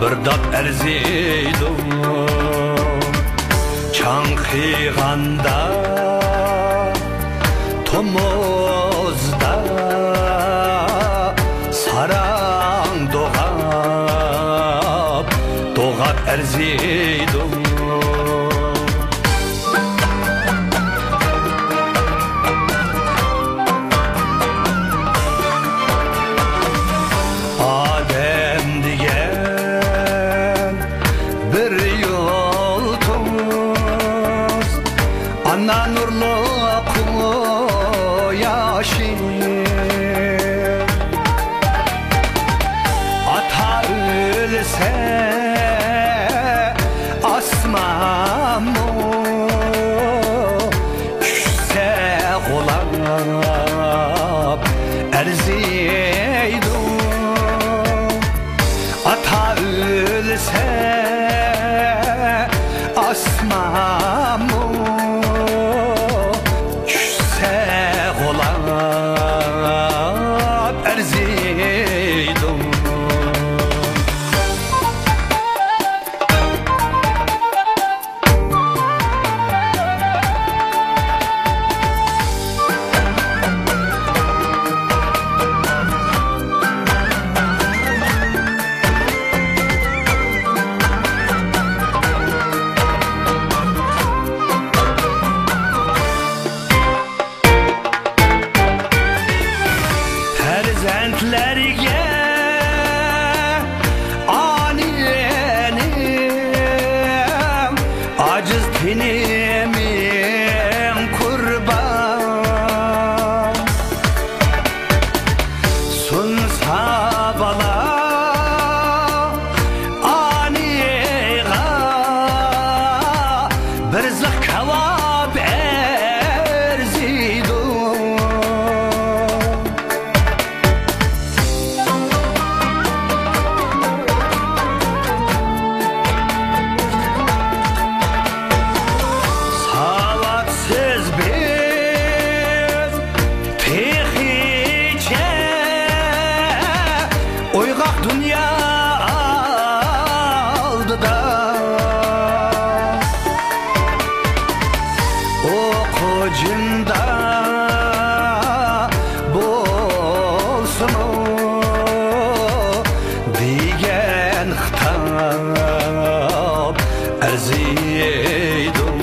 bir dap erziydim çankıyganda tomozda sarang doğap erziydim Ana nurlu yaşı ata ölse asmamı düşse kulağım erziydim ata ölse asmamı Zentlerge aniyenim aciz tinimin kurban sunsa bana aniga bir zakavab erzidum Oygak dünya aldı da okucunda bolsun o diyen hitap erziydim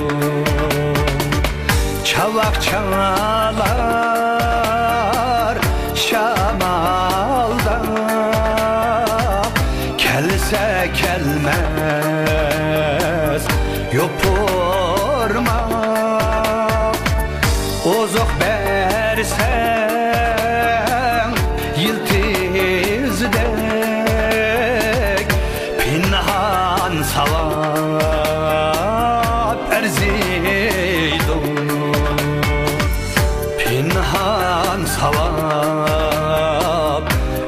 çalak çalar şamaldan Kelse kelmez yopurma Ozok bersen yıltizdek Pinhan salap erziydim Pinhan salap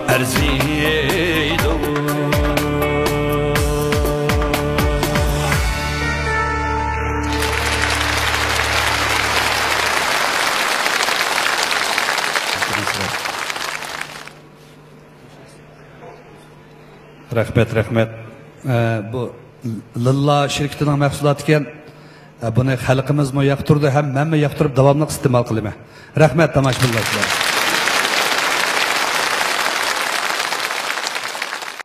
erziydim Rahmet. Bu Lilla şirketining mahsuloti ekan. Buni xalqimiz yoqtirdi, hamma yoqtirib davomli iste'mol qiladi. Rahmat tomoshabinlar.